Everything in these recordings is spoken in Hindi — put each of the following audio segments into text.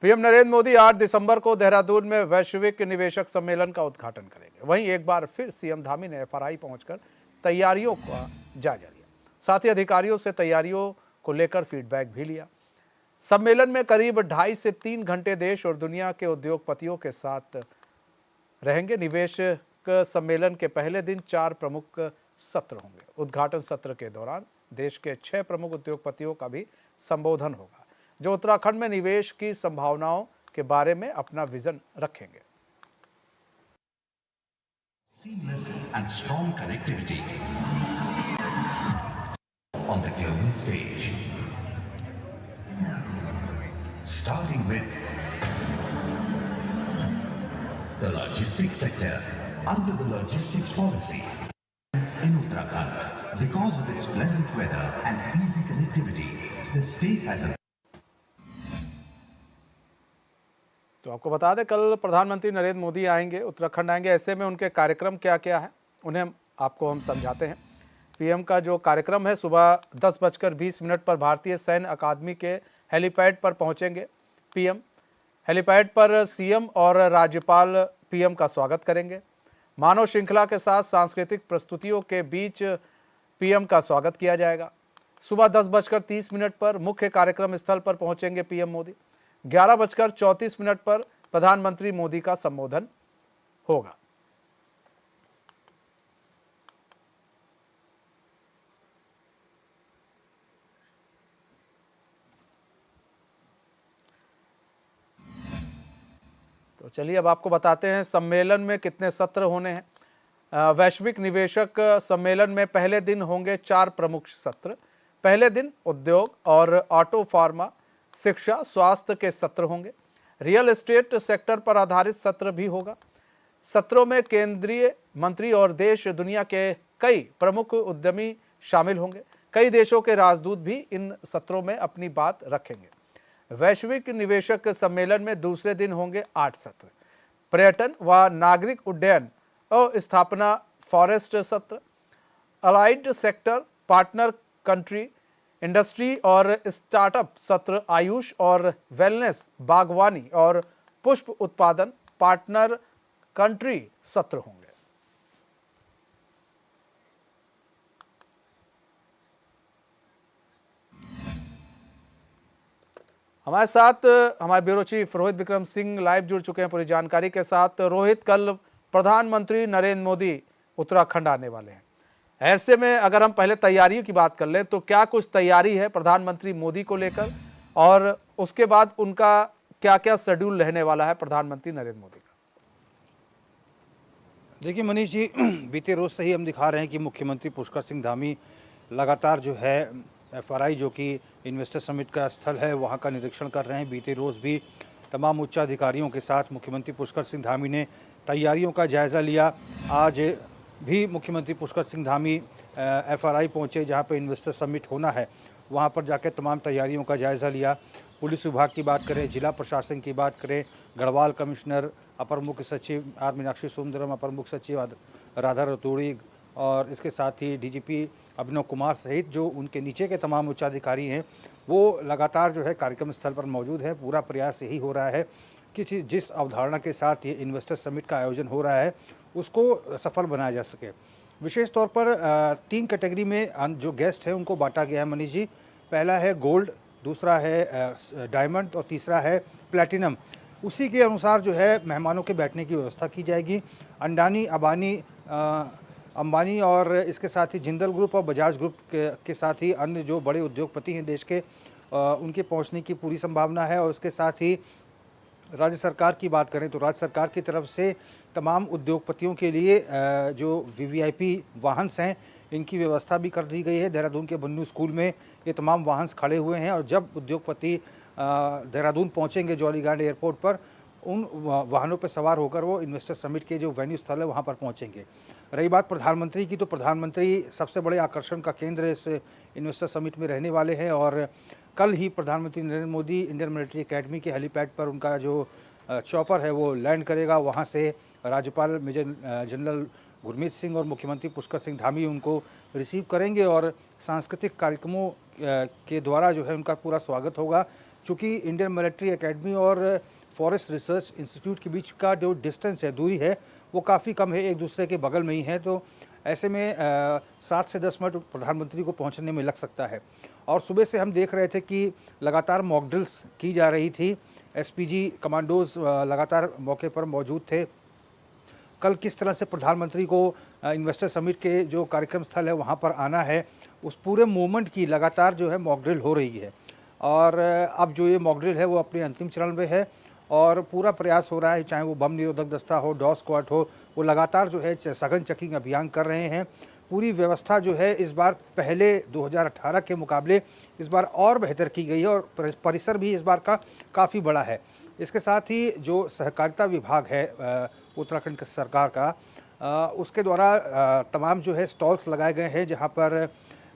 पीएम नरेंद्र मोदी 8 दिसंबर को देहरादून में वैश्विक निवेशक सम्मेलन का उद्घाटन करेंगे। वहीं एक बार फिर सीएम धामी ने एफआरआई पहुंचकर तैयारियों का जायजा लिया। साथ ही अधिकारियों से तैयारियों को लेकर फीडबैक भी लिया। सम्मेलन में करीब 2.5 से 3 घंटे देश और दुनिया के उद्योगपतियों के साथ रहेंगे। निवेशक सम्मेलन के पहले दिन 4 प्रमुख सत्र होंगे। उद्घाटन सत्र के दौरान देश के 6 प्रमुख उद्योगपतियों का भी संबोधन होगा, जो उत्तराखंड में निवेश की संभावनाओं के बारे में अपना विजन रखेंगे। Seamless and strong connectivity on the global stage. Starting with the logistics sector under the logistics policy in Uttarakhand. Because of its pleasant weather and easy connectivity, the state has a तो आपको बता दें, कल प्रधानमंत्री नरेंद्र मोदी आएंगे, उत्तराखंड आएंगे। ऐसे में उनके कार्यक्रम क्या क्या है उन्हें आपको हम समझाते हैं। पीएम का जो कार्यक्रम है, सुबह 10:20 पर भारतीय सैन्य अकादमी के हेलीपैड पर पहुंचेंगे पीएम। हेलीपैड पर सीएम और राज्यपाल पीएम का स्वागत करेंगे। मानव श्रृंखला के साथ सांस्कृतिक प्रस्तुतियों के बीच पीएम का स्वागत किया जाएगा। सुबह 10:30 पर मुख्य कार्यक्रम स्थल पर पहुंचेंगे पीएम मोदी। 11:34 पर प्रधानमंत्री मोदी का संबोधन होगा। तो चलिए अब आपको बताते हैं सम्मेलन में कितने सत्र होने हैं। वैश्विक निवेशक सम्मेलन में पहले दिन होंगे 4 प्रमुख सत्र। पहले दिन उद्योग और ऑटो, फार्मा, शिक्षा, स्वास्थ्य के सत्र होंगे। रियल एस्टेट सेक्टर पर आधारित सत्र भी होगा। सत्रों में केंद्रीय मंत्री और देश दुनिया के कई प्रमुख उद्यमी शामिल होंगे। कई देशों के राजदूत भी इन सत्रों में अपनी बात रखेंगे। वैश्विक निवेशक सम्मेलन में दूसरे दिन होंगे 8 सत्र। पर्यटन व नागरिक उड्डयन और स्थापना, फॉरेस्ट सत्र, allied sector, partner country, industry और स्टार्टअप सत्र, आयुष और वेलनेस, बागवानी और पुष्प उत्पादन, पार्टनर कंट्री सत्र होंगे। हमारे साथ हमारे bureau chief Rohit Vikram Singh live जुड़ चुके हैं पूरी जानकारी के साथ। रोहित, कल प्रधानमंत्री नरेंद्र मोदी उत्तराखंड आने वाले हैं। ऐसे में अगर हम पहले तैयारियों की बात कर लें तो क्या कुछ तैयारी है प्रधानमंत्री मोदी को लेकर, और उसके बाद उनका क्या क्या शेड्यूल रहने वाला है प्रधानमंत्री नरेंद्र मोदी का? देखिए मनीष जी, बीते रोज से ही हम दिखा रहे हैं कि मुख्यमंत्री पुष्कर सिंह धामी लगातार जो है एफआरआई, जो कि इन्वेस्टर समिट का स्थल है, वहां का निरीक्षण कर रहे हैं। बीते रोज भी तमाम उच्च अधिकारियों के साथ मुख्यमंत्री पुष्कर सिंह धामी ने तैयारियों का जायज़ा लिया। आज भी मुख्यमंत्री पुष्कर सिंह धामी एफआरआई पहुंचे, जहां पर इन्वेस्टर समिट होना है। वहां पर जाकर तमाम तैयारियों का जायज़ा लिया। पुलिस विभाग की बात करें, जिला प्रशासन की बात करें, गढ़वाल कमिश्नर, अपर मुख्य सचिव आर मीनाक्षी सुंदरम, अपर मुख्य सचिव राधा रतूड़ी और इसके साथ ही डीजीपी अभिनव कुमार सहित जो उनके नीचे के तमाम उच्चाधिकारी हैं, वो लगातार जो है कार्यक्रम स्थल पर मौजूद है। पूरा प्रयास यही हो रहा है कि जिस अवधारणा के साथ ये इन्वेस्टर समिट का आयोजन हो रहा है उसको सफल बनाया जा सके। विशेष तौर पर 3 कैटेगरी में जो गेस्ट हैं उनको बांटा गया है मनीष जी। पहला है गोल्ड, दूसरा है डायमंड और तीसरा है प्लैटिनम। उसी के अनुसार जो है मेहमानों के बैठने की व्यवस्था की जाएगी। अंडानी, अंबानी और इसके साथ ही जिंदल ग्रुप और बजाज ग्रुप के साथ ही अन्य जो बड़े उद्योगपति हैं देश के, उनके पहुंचने की पूरी संभावना है। और इसके साथ ही राज्य सरकार की बात करें तो राज्य सरकार की तरफ से तमाम उद्योगपतियों के लिए जो वीवीआईपी वाहन हैं, इनकी व्यवस्था भी कर दी गई है। देहरादून के बन्नू स्कूल में ये तमाम वाहन खड़े हुए हैं और जब उद्योगपति देहरादून पहुंचेंगे जौलीग्रांट एयरपोर्ट पर, उन वाहनों पर सवार होकर वो इन्वेस्टर समिट के जो वेन्यू स्थल है वहाँ पर पहुँचेंगे। रही बात प्रधानमंत्री की, तो प्रधानमंत्री सबसे बड़े आकर्षण का केंद्र इस इन्वेस्टर समिट में रहने वाले हैं। और कल ही प्रधानमंत्री Narendra Modi Indian military academy के हेलीपैड पर उनका जो चॉपर है वो लैंड करेगा। वहाँ से राज्यपाल मेजर जनरल गुरमीत सिंह और मुख्यमंत्री पुष्कर सिंह धामी उनको रिसीव करेंगे और सांस्कृतिक कार्यक्रमों के द्वारा जो है उनका पूरा स्वागत होगा। चूँकि इंडियन मिलिट्री एकेडमी और फॉरेस्ट रिसर्च इंस्टीट्यूट के बीच का जो डिस्टेंस है, दूरी है, वो काफ़ी कम है, एक दूसरे के बगल में ही है। तो ऐसे में 7 से 10 मिनट प्रधानमंत्री को पहुंचने में लग सकता है। और सुबह से हम देख रहे थे कि लगातार मॉक ड्रिल्स की जा रही थी। एसपीजी कमांडोज लगातार मौके पर मौजूद थे। कल किस तरह से प्रधानमंत्री को इन्वेस्टर समिट के जो कार्यक्रम स्थल है वहाँ पर आना है, उस पूरे मूवमेंट की लगातार जो है मॉक ड्रिल हो रही है। और अब जो ये मॉक ड्रिल है वो अपने अंतिम चरण में है और पूरा प्रयास हो रहा है, चाहे वो बम निरोधक दस्ता हो, डॉग स्क्वाड हो, वो लगातार जो है सघन चेकिंग अभियान कर रहे हैं। पूरी व्यवस्था जो है इस बार पहले 2018 के मुकाबले इस बार और बेहतर की गई है और परिसर भी इस बार का काफ़ी बड़ा है। इसके साथ ही जो सहकारिता विभाग है उत्तराखंड सरकार का, उसके द्वारा तमाम जो है स्टॉल्स लगाए गए हैं, जहां पर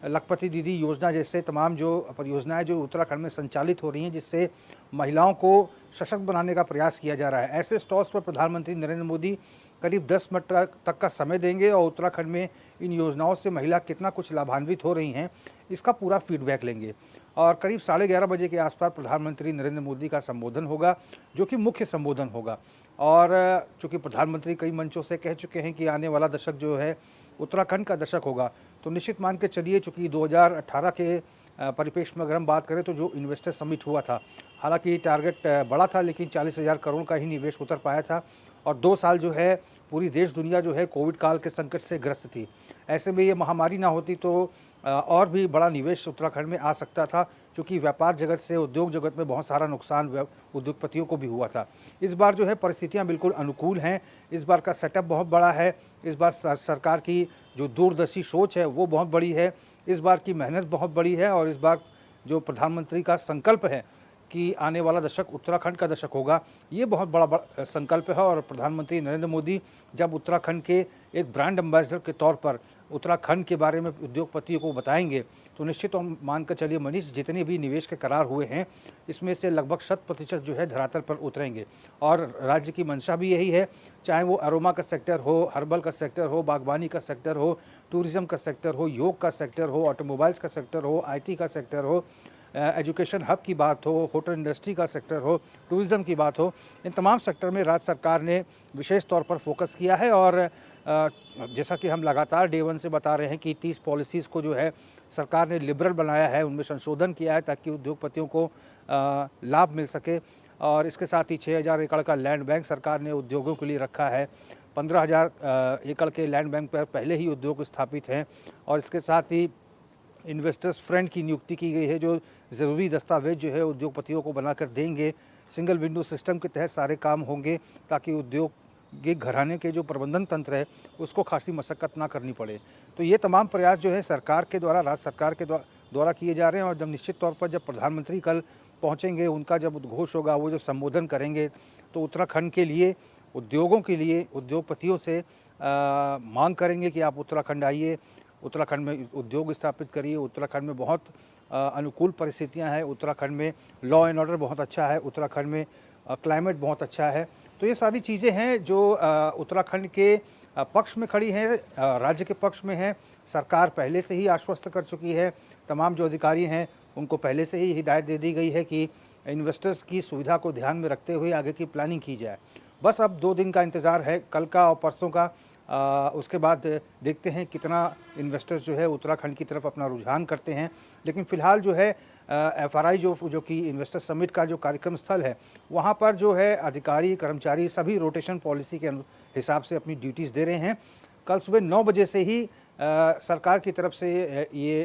लखपति दीदी योजना जैसे तमाम जो परियोजनाएं जो उत्तराखंड में संचालित हो रही हैं, जिससे महिलाओं को सशक्त बनाने का प्रयास किया जा रहा है। ऐसे स्टॉल्स पर प्रधानमंत्री नरेंद्र मोदी करीब 10 मिनट तक का समय देंगे और उत्तराखंड में इन योजनाओं से महिला कितना कुछ लाभान्वित हो रही हैं, इसका पूरा फीडबैक लेंगे। और करीब 11:30 बजे के आसपास प्रधानमंत्री नरेंद्र मोदी का संबोधन होगा, जो कि मुख्य संबोधन होगा। और चूँकि प्रधानमंत्री कई मंचों से कह चुके हैं कि आने वाला दशक जो है उत्तराखंड का दशक होगा, तो निश्चित मान के चलिए, चूँकि 2018 के परिप्रेक्ष्य में अगर हम बात करें तो जो इन्वेस्टर समिट हुआ था, हालांकि टारगेट बड़ा था, लेकिन 40,000 करोड़ का ही निवेश उतर पाया था। और 2 साल जो है पूरी देश दुनिया जो है कोविड काल के संकट से ग्रस्त थी। ऐसे में ये महामारी ना होती तो और भी बड़ा निवेश उत्तराखंड में आ सकता था, क्योंकि व्यापार जगत से उद्योग जगत में बहुत सारा नुकसान उद्योगपतियों को भी हुआ था। इस बार जो है परिस्थितियां बिल्कुल अनुकूल हैं। इस बार का सेटअप बहुत बड़ा है। इस बार सरकार की जो दूरदर्शी सोच है वो बहुत बड़ी है। इस बार की मेहनत बहुत बड़ी है और इस बार जो प्रधानमंत्री का संकल्प है कि आने वाला दशक उत्तराखंड का दशक होगा, ये बहुत बड़ा संकल्प है। और प्रधानमंत्री नरेंद्र मोदी जब उत्तराखंड के एक ब्रांड एम्बेसडर के तौर पर उत्तराखंड के बारे में उद्योगपतियों को बताएंगे, तो निश्चित मान कर चलिए मनीष, जितने भी निवेश के करार हुए हैं इसमें से लगभग 100% जो है धरातल पर उतरेंगे। और राज्य की मंशा भी यही है, चाहे वो अरोमा का सेक्टर हो, हर्बल का सेक्टर हो, बागवानी का सेक्टर हो, टूरिज्म का सेक्टर हो, योग का सेक्टर हो, ऑटोमोबाइल्स का सेक्टर हो, IT का सेक्टर हो, एजुकेशन हब की बात हो, होटल इंडस्ट्री का सेक्टर हो, टूरिज़्म की बात हो, इन तमाम सेक्टर में राज्य सरकार ने विशेष तौर पर फोकस किया है। और जैसा कि हम लगातार डे 1 से बता रहे हैं कि 30 पॉलिसीज़ को जो है सरकार ने लिबरल बनाया है, उनमें संशोधन किया है ताकि उद्योगपतियों को लाभ मिल सके। और इसके साथ ही 6,000 एकड़ का लैंड बैंक सरकार ने उद्योगों के लिए रखा है। 15,000 एकड़ के लैंड बैंक पर पहले ही उद्योग स्थापित हैं। और इसके साथ ही इन्वेस्टर्स फ्रेंड की नियुक्ति की गई है, जो ज़रूरी दस्तावेज जो है उद्योगपतियों को बनाकर देंगे। सिंगल विंडो सिस्टम के तहत सारे काम होंगे ताकि औद्योगिक घराने के जो प्रबंधन तंत्र है उसको खासी मशक्क़त ना करनी पड़े। तो ये तमाम प्रयास जो है सरकार के द्वारा, राज्य सरकार के द्वारा किए जा रहे हैं। और जब निश्चित तौर पर जब प्रधानमंत्री कल पहुँचेंगे, उनका जब उद्घोष होगा, वो जब संबोधन करेंगे, तो उत्तराखंड के लिए, उद्योगों के लिए, उद्योगपतियों से मांग करेंगे कि आप उत्तराखंड आइए, उत्तराखंड में उद्योग स्थापित करिए। उत्तराखंड में बहुत अनुकूल परिस्थितियां हैं, उत्तराखंड में लॉ एंड ऑर्डर बहुत अच्छा है, उत्तराखंड में क्लाइमेट बहुत अच्छा है। तो ये सारी चीज़ें हैं जो उत्तराखंड के पक्ष में खड़ी हैं, राज्य के पक्ष में हैं। सरकार पहले से ही आश्वस्त कर चुकी है, तमाम जो अधिकारी हैं उनको पहले से ही हिदायत दे दी गई है कि इन्वेस्टर्स की सुविधा को ध्यान में रखते हुए आगे की प्लानिंग की जाए। बस अब 2 दिन का इंतज़ार है, कल का और परसों का। उसके बाद देखते हैं कितना इन्वेस्टर्स जो है उत्तराखंड की तरफ अपना रुझान करते हैं। लेकिन फ़िलहाल जो है FRI जो कि इन्वेस्टर समिट का जो कार्यक्रम स्थल है, वहाँ पर जो है अधिकारी, कर्मचारी सभी रोटेशन पॉलिसी के हिसाब से अपनी ड्यूटीज़ दे रहे हैं। कल सुबह 9 बजे से ही सरकार की तरफ से ये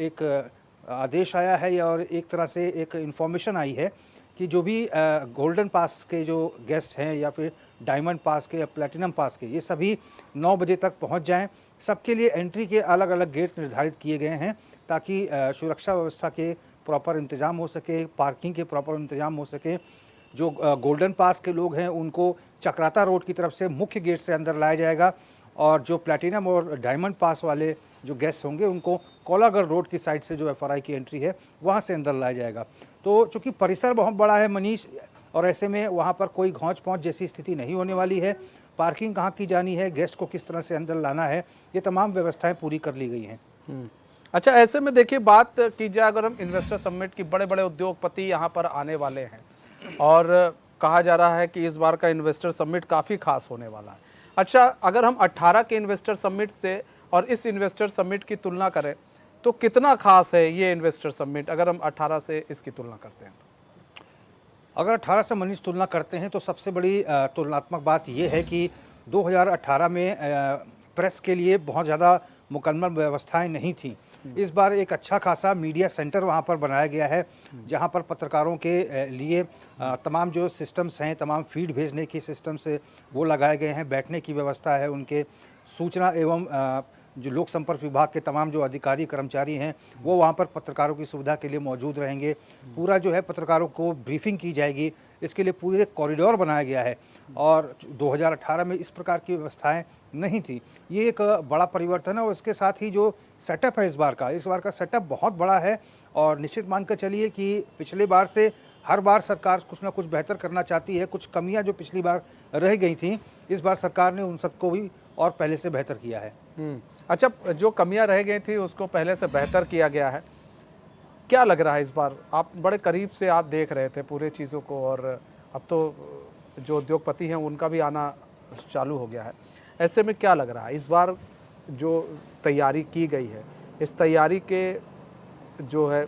एक आदेश आया है और एक तरह से एक इन्फॉर्मेशन आई है कि जो भी गोल्डन पास के जो गेस्ट हैं या फिर डायमंड पास के या प्लैटिनम पास के, ये सभी 9 बजे तक पहुंच जाएं। सबके लिए एंट्री के अलग अलग गेट निर्धारित किए गए हैं ताकि सुरक्षा व्यवस्था के प्रॉपर इंतज़ाम हो सके, पार्किंग के प्रॉपर इंतज़ाम हो सके। जो गोल्डन पास के लोग हैं उनको चक्राता रोड की तरफ से मुख्य गेट से अंदर लाया जाएगा और जो प्लैटिनम और डायमंड पास वाले जो गेस्ट होंगे उनको कोलागढ़ रोड की साइड से जो FRI की एंट्री है वहाँ से अंदर लाया जाएगा। तो चूँकि परिसर बहुत बड़ा है मनीष, और ऐसे में वहाँ पर कोई घौंच पहुँच जैसी स्थिति नहीं होने वाली है। पार्किंग कहाँ की जानी है, गेस्ट को किस तरह से अंदर लाना है, ये तमाम व्यवस्थाएं पूरी कर ली गई हैं। अच्छा, ऐसे में देखिए बात की जाए अगर हम इन्वेस्टर समिट की, बड़े बड़े उद्योगपति यहाँ पर आने वाले हैं और कहा जा रहा है कि इस बार का इन्वेस्टर समिट काफ़ी खास होने वाला है। अच्छा, अगर हम 18 के इन्वेस्टर समिट से और इस इन्वेस्टर समिट की तुलना करें तो कितना खास है ये इन्वेस्टर समिट, अगर हम 18 से इसकी तुलना करते हैं? अगर 18 से मनीष तुलना करते हैं तो सबसे बड़ी तुलनात्मक बात यह है कि 2018 में प्रेस के लिए बहुत ज़्यादा मुकम्मल व्यवस्थाएं नहीं थी। इस बार एक अच्छा खासा मीडिया सेंटर वहां पर बनाया गया है, जहां पर पत्रकारों के लिए तमाम जो सिस्टम्स हैं, तमाम फीड भेजने की सिस्टम्स वो लगाए गए हैं, बैठने की व्यवस्था है, उनके सूचना एवं जो लोक संपर्क विभाग के तमाम जो अधिकारी कर्मचारी हैं वो वहाँ पर पत्रकारों की सुविधा के लिए मौजूद रहेंगे। पूरा जो है पत्रकारों को ब्रीफिंग की जाएगी, इसके लिए पूरे कॉरिडोर बनाया गया है और 2018 में इस प्रकार की व्यवस्थाएं नहीं थी। ये एक बड़ा परिवर्तन है और इसके साथ ही जो सेटअप है इस बार का सेटअप बहुत बड़ा है और निश्चित मानकर चलिए कि पिछले बार से हर बार सरकार कुछ ना कुछ बेहतर करना चाहती है। कुछ कमियां जो पिछली बार रह गई थी, इस बार सरकार ने उन सबको भी और पहले से बेहतर किया है। अच्छा, जो कमियां रह गई थी उसको पहले से बेहतर किया गया है। क्या लग रहा है इस बार? आप बड़े करीब से आप देख रहे थे पूरे चीज़ों को और अब तो जो उद्योगपति हैं उनका भी आना चालू हो गया है। ऐसे में क्या लग रहा है इस बार जो तैयारी की गई है, इस तैयारी के जो है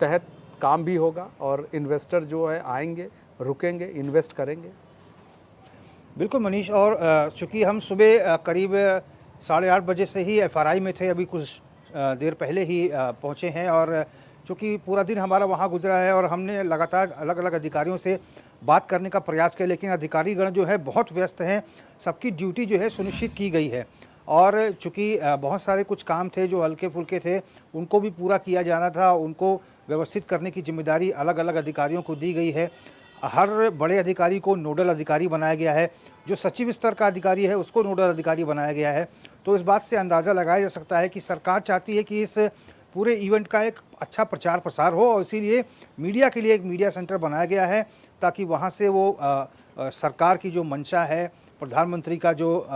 तहत काम भी होगा और इन्वेस्टर जो है आएंगे, रुकेंगे, इन्वेस्ट करेंगे? बिल्कुल मनीष, और चूँकि हम सुबह करीब 8:30 बजे से ही एफआरआई में थे, अभी कुछ देर पहले ही पहुँचे हैं और चूँकि पूरा दिन हमारा वहाँ गुजरा है और हमने लगातार अलग अलग अधिकारियों से बात करने का प्रयास किया, लेकिन अधिकारीगण जो है बहुत व्यस्त हैं। सबकी ड्यूटी जो है सुनिश्चित की गई है और चूँकि बहुत सारे कुछ काम थे जो हल्के फुल्के थे, उनको भी पूरा किया जाना था। उनको व्यवस्थित करने की जिम्मेदारी अलग अलग अधिकारियों को दी गई है। हर बड़े अधिकारी को नोडल अधिकारी बनाया गया है, जो सचिव स्तर का अधिकारी है उसको नोडल अधिकारी बनाया गया है। तो इस बात से अंदाज़ा लगाया जा सकता है कि सरकार चाहती है कि इस पूरे इवेंट का एक अच्छा प्रचार प्रसार हो और इसीलिए मीडिया के लिए एक मीडिया सेंटर बनाया गया है, ताकि वहाँ से वो सरकार की जो मंशा है, प्रधानमंत्री का जो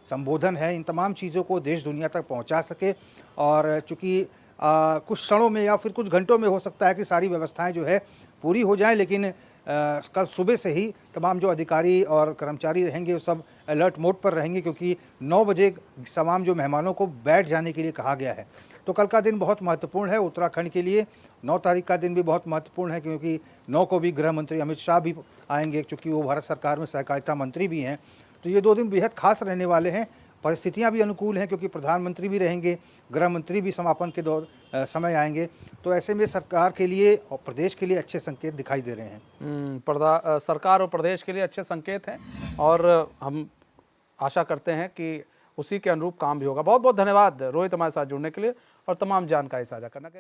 संबोधन है, इन तमाम चीज़ों को देश दुनिया तक पहुँचा सके। और चूँकि कुछ क्षणों में या फिर कुछ घंटों में हो सकता है कि सारी व्यवस्थाएं जो है पूरी हो जाएं, लेकिन कल सुबह से ही तमाम जो अधिकारी और कर्मचारी रहेंगे वो सब अलर्ट मोड पर रहेंगे, क्योंकि 9 बजे तमाम जो मेहमानों को बैठ जाने के लिए कहा गया है। तो कल का दिन बहुत महत्वपूर्ण है उत्तराखंड के लिए। 9 तारीख का दिन भी बहुत महत्वपूर्ण है, क्योंकि 9 को भी गृह मंत्री अमित शाह भी आएंगे, क्योंकि वो भारत सरकार में सहकारिता मंत्री भी हैं। तो ये 2 दिन बेहद खास रहने वाले हैं। परिस्थितियां भी अनुकूल हैं, क्योंकि प्रधानमंत्री भी रहेंगे, गृह मंत्री भी समापन के समय आएंगे। तो ऐसे में सरकार के लिए और प्रदेश के लिए अच्छे संकेत दिखाई दे रहे हैं। सरकार और प्रदेश के लिए अच्छे संकेत हैं और हम आशा करते हैं कि उसी के अनुरूप काम भी होगा। बहुत बहुत धन्यवाद रोहित, हमारे साथ जुड़ने के लिए और तमाम जानकारी साझा करने के लिए।